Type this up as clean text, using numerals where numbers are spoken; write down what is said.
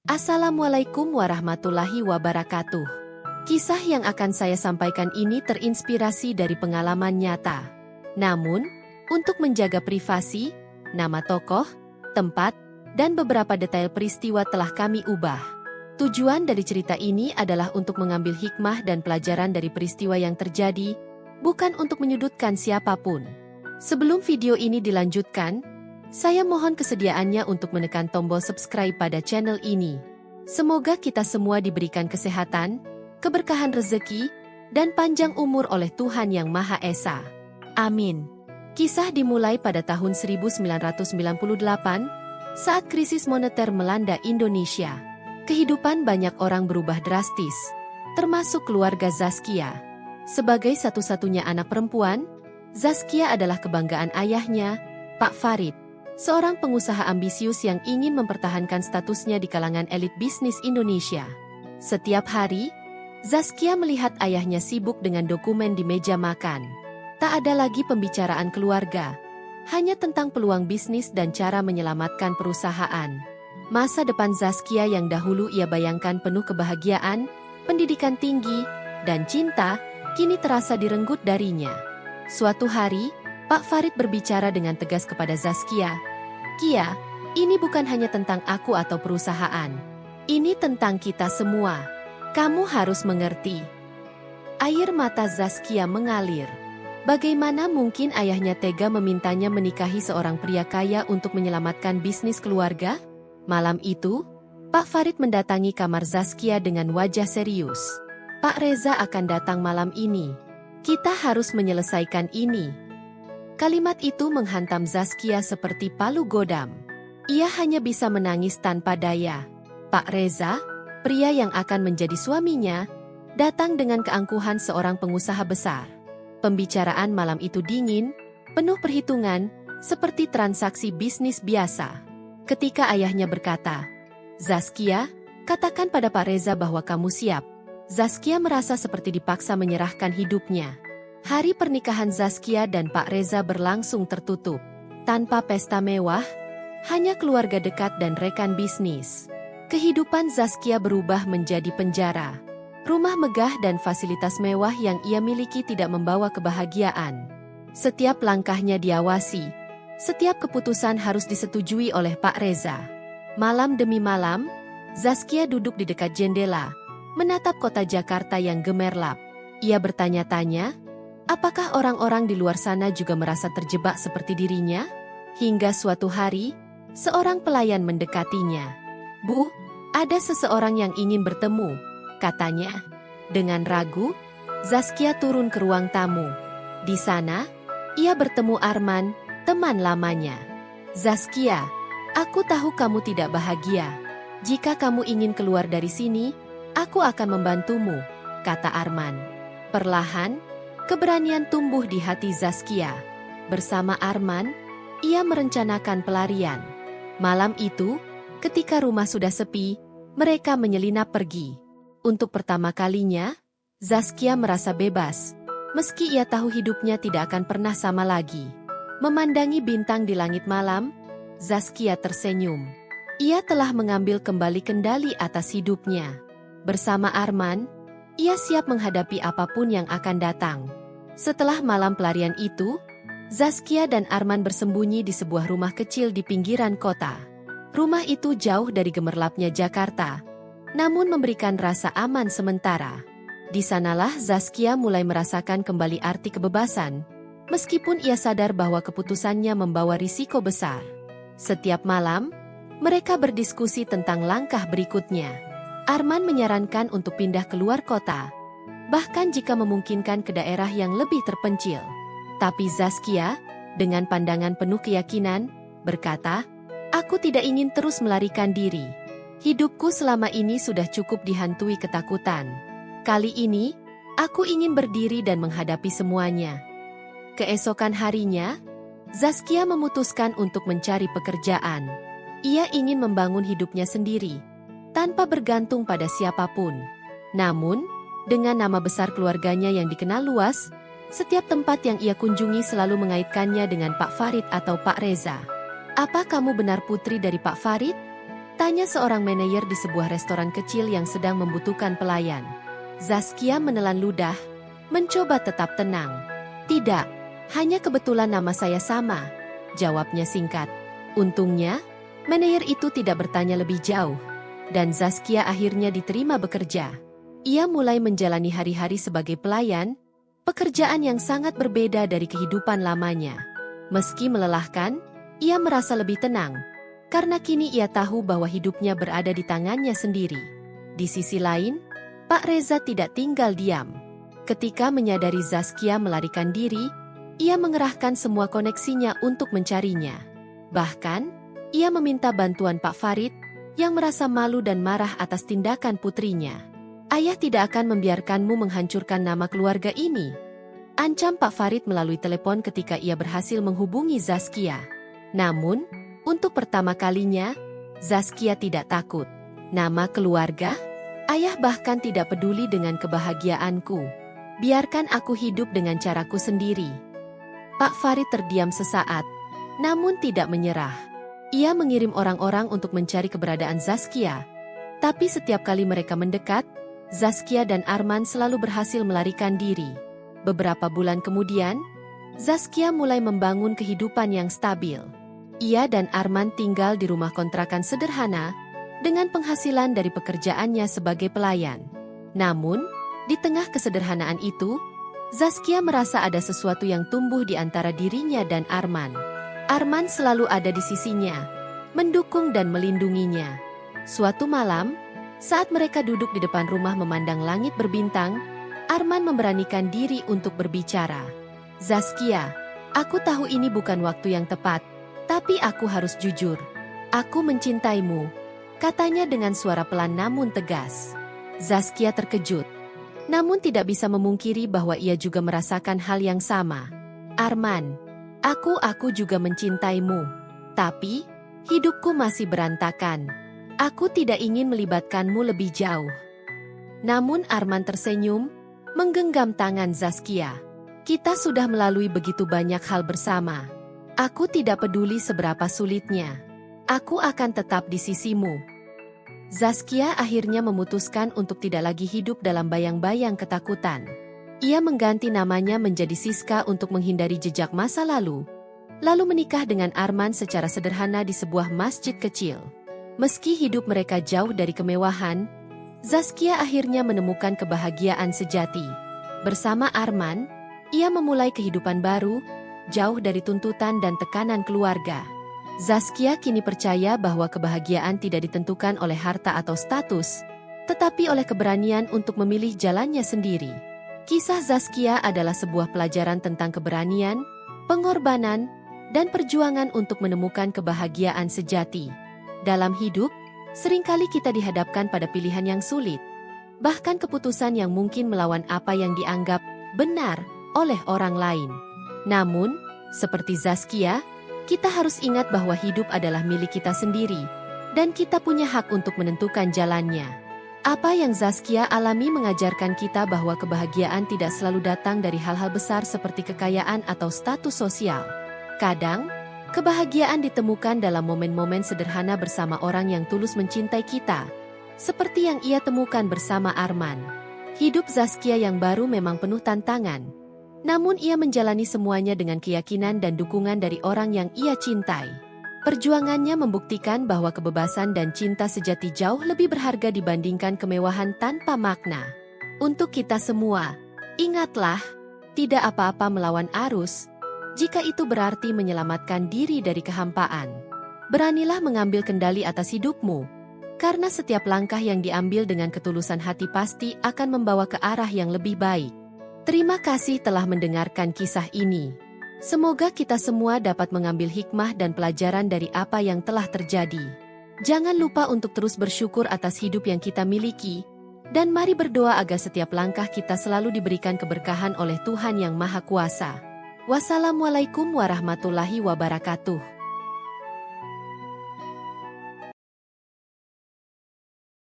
Assalamualaikum warahmatullahi wabarakatuh. Kisah yang akan saya sampaikan ini terinspirasi dari pengalaman nyata. Namun, untuk menjaga privasi, nama tokoh, tempat, dan beberapa detail peristiwa telah kami ubah. Tujuan dari cerita ini adalah untuk mengambil hikmah dan pelajaran dari peristiwa yang terjadi, bukan untuk menyudutkan siapapun. Sebelum video ini dilanjutkan, saya mohon kesediaannya untuk menekan tombol subscribe pada channel ini. Semoga kita semua diberikan kesehatan, keberkahan rezeki, dan panjang umur oleh Tuhan Yang Maha Esa. Amin. Kisah dimulai pada tahun 1998, saat krisis moneter melanda Indonesia. Kehidupan banyak orang berubah drastis, termasuk keluarga Zaskia. Sebagai satu-satunya anak perempuan, Zaskia adalah kebanggaan ayahnya, Pak Farid. Seorang pengusaha ambisius yang ingin mempertahankan statusnya di kalangan elit bisnis Indonesia. Setiap hari, Zaskia melihat ayahnya sibuk dengan dokumen di meja makan. Tak ada lagi pembicaraan keluarga, hanya tentang peluang bisnis dan cara menyelamatkan perusahaan. Masa depan Zaskia yang dahulu ia bayangkan penuh kebahagiaan, pendidikan tinggi, dan cinta, kini terasa direnggut darinya. Suatu hari, Pak Farid berbicara dengan tegas kepada Zaskia. "Kia, ini bukan hanya tentang aku atau perusahaan. Ini tentang kita semua. Kamu harus mengerti." Air mata Zaskia mengalir. Bagaimana mungkin ayahnya tega memintanya menikahi seorang pria kaya untuk menyelamatkan bisnis keluarga? Malam itu, Pak Farid mendatangi kamar Zaskia dengan wajah serius. "Pak Reza akan datang malam ini. Kita harus menyelesaikan ini." Kalimat itu menghantam Zaskia seperti palu godam. Ia hanya bisa menangis tanpa daya. Pak Reza, pria yang akan menjadi suaminya, datang dengan keangkuhan seorang pengusaha besar. Pembicaraan malam itu dingin, penuh perhitungan, seperti transaksi bisnis biasa. Ketika ayahnya berkata, "Zaskia, katakan pada Pak Reza bahwa kamu siap." Zaskia merasa seperti dipaksa menyerahkan hidupnya. Hari pernikahan Zaskia dan Pak Reza berlangsung tertutup. Tanpa pesta mewah, hanya keluarga dekat dan rekan bisnis. Kehidupan Zaskia berubah menjadi penjara. Rumah megah dan fasilitas mewah yang ia miliki tidak membawa kebahagiaan. Setiap langkahnya diawasi. Setiap keputusan harus disetujui oleh Pak Reza. Malam demi malam, Zaskia duduk di dekat jendela, menatap kota Jakarta yang gemerlap. Ia bertanya-tanya, apakah orang-orang di luar sana juga merasa terjebak seperti dirinya? Hingga suatu hari, seorang pelayan mendekatinya. "Bu, ada seseorang yang ingin bertemu," katanya. Dengan ragu, Zaskia turun ke ruang tamu. Di sana, ia bertemu Arman, teman lamanya. "Zaskia, aku tahu kamu tidak bahagia. Jika kamu ingin keluar dari sini, aku akan membantumu," kata Arman. Perlahan, keberanian tumbuh di hati Zaskia. Bersama Arman, ia merencanakan pelarian. Malam itu, ketika rumah sudah sepi, mereka menyelinap pergi. Untuk pertama kalinya, Zaskia merasa bebas, meski ia tahu hidupnya tidak akan pernah sama lagi. Memandangi bintang di langit malam, Zaskia tersenyum. Ia telah mengambil kembali kendali atas hidupnya. Bersama Arman, ia siap menghadapi apapun yang akan datang. Setelah malam pelarian itu, Zaskia dan Arman bersembunyi di sebuah rumah kecil di pinggiran kota. Rumah itu jauh dari gemerlapnya Jakarta, namun memberikan rasa aman sementara. Di sanalah Zaskia mulai merasakan kembali arti kebebasan, meskipun ia sadar bahwa keputusannya membawa risiko besar. Setiap malam, mereka berdiskusi tentang langkah berikutnya. Arman menyarankan untuk pindah keluar kota, bahkan jika memungkinkan ke daerah yang lebih terpencil. Tapi Zaskia, dengan pandangan penuh keyakinan, berkata, "Aku tidak ingin terus melarikan diri. Hidupku selama ini sudah cukup dihantui ketakutan. Kali ini, aku ingin berdiri dan menghadapi semuanya." Keesokan harinya, Zaskia memutuskan untuk mencari pekerjaan. Ia ingin membangun hidupnya sendiri, tanpa bergantung pada siapapun. Namun, dengan nama besar keluarganya yang dikenal luas, setiap tempat yang ia kunjungi selalu mengaitkannya dengan Pak Farid atau Pak Reza. "Apa kamu benar putri dari Pak Farid?" Tanya seorang manajer di sebuah restoran kecil yang sedang membutuhkan pelayan. Zaskia menelan ludah, mencoba tetap tenang. Tidak, hanya kebetulan nama saya sama, jawabnya singkat. Untungnya, manajer itu tidak bertanya lebih jauh, dan Zaskia akhirnya diterima bekerja. Ia mulai menjalani hari-hari sebagai pelayan, pekerjaan yang sangat berbeda dari kehidupan lamanya. Meski melelahkan, ia merasa lebih tenang, karena kini ia tahu bahwa hidupnya berada di tangannya sendiri. Di sisi lain, Pak Reza tidak tinggal diam. Ketika menyadari Zaskia melarikan diri, ia mengerahkan semua koneksinya untuk mencarinya. Bahkan, ia meminta bantuan Pak Farid, yang merasa malu dan marah atas tindakan putrinya. Ayah tidak akan membiarkanmu menghancurkan nama keluarga ini, ancam Pak Farid melalui telepon ketika ia berhasil menghubungi Zaskia. Namun, untuk pertama kalinya, Zaskia tidak takut. Nama keluarga? Ayah bahkan tidak peduli dengan kebahagiaanku. Biarkan aku hidup dengan caraku sendiri. Pak Farid terdiam sesaat, namun tidak menyerah. Ia mengirim orang-orang untuk mencari keberadaan Zaskia. Tapi setiap kali mereka mendekat, Zaskia dan Arman selalu berhasil melarikan diri. Beberapa bulan kemudian, Zaskia mulai membangun kehidupan yang stabil. Ia dan Arman tinggal di rumah kontrakan sederhana, dengan penghasilan dari pekerjaannya sebagai pelayan. Namun, di tengah kesederhanaan itu, Zaskia merasa ada sesuatu yang tumbuh di antara dirinya dan Arman. Arman selalu ada di sisinya, mendukung dan melindunginya. Suatu malam, saat mereka duduk di depan rumah memandang langit berbintang, Arman memberanikan diri untuk berbicara. Zaskia, aku tahu ini bukan waktu yang tepat, tapi aku harus jujur. Aku mencintaimu, katanya dengan suara pelan namun tegas. Zaskia terkejut, namun tidak bisa memungkiri bahwa ia juga merasakan hal yang sama. Arman, aku juga mencintaimu, tapi hidupku masih berantakan. Aku tidak ingin melibatkanmu lebih jauh. Namun Arman tersenyum, menggenggam tangan Zaskia. Kita sudah melalui begitu banyak hal bersama. Aku tidak peduli seberapa sulitnya. Aku akan tetap di sisimu. Zaskia akhirnya memutuskan untuk tidak lagi hidup dalam bayang-bayang ketakutan. Ia mengganti namanya menjadi Siska untuk menghindari jejak masa lalu menikah dengan Arman secara sederhana di sebuah masjid kecil. Meski hidup mereka jauh dari kemewahan, Zaskia akhirnya menemukan kebahagiaan sejati. Bersama Arman, ia memulai kehidupan baru, jauh dari tuntutan dan tekanan keluarga. Zaskia kini percaya bahwa kebahagiaan tidak ditentukan oleh harta atau status, tetapi oleh keberanian untuk memilih jalannya sendiri. Kisah Zaskia adalah sebuah pelajaran tentang keberanian, pengorbanan, dan perjuangan untuk menemukan kebahagiaan sejati. Dalam hidup, seringkali kita dihadapkan pada pilihan yang sulit, bahkan keputusan yang mungkin melawan apa yang dianggap benar oleh orang lain. Namun, seperti Zaskia, kita harus ingat bahwa hidup adalah milik kita sendiri, dan kita punya hak untuk menentukan jalannya. Apa yang Zaskia alami mengajarkan kita bahwa kebahagiaan tidak selalu datang dari hal-hal besar seperti kekayaan atau status sosial. Kadang, kebahagiaan ditemukan dalam momen-momen sederhana bersama orang yang tulus mencintai kita, seperti yang ia temukan bersama Arman. Hidup Zaskia yang baru memang penuh tantangan, namun ia menjalani semuanya dengan keyakinan dan dukungan dari orang yang ia cintai. Perjuangannya membuktikan bahwa kebebasan dan cinta sejati jauh lebih berharga dibandingkan kemewahan tanpa makna. Untuk kita semua, ingatlah, tidak apa-apa melawan arus, jika itu berarti menyelamatkan diri dari kehampaan. Beranilah mengambil kendali atas hidupmu, karena setiap langkah yang diambil dengan ketulusan hati pasti akan membawa ke arah yang lebih baik. Terima kasih telah mendengarkan kisah ini. Semoga kita semua dapat mengambil hikmah dan pelajaran dari apa yang telah terjadi. Jangan lupa untuk terus bersyukur atas hidup yang kita miliki, dan mari berdoa agar setiap langkah kita selalu diberikan keberkahan oleh Tuhan Yang Maha Kuasa. Wassalamualaikum warahmatullahi wabarakatuh.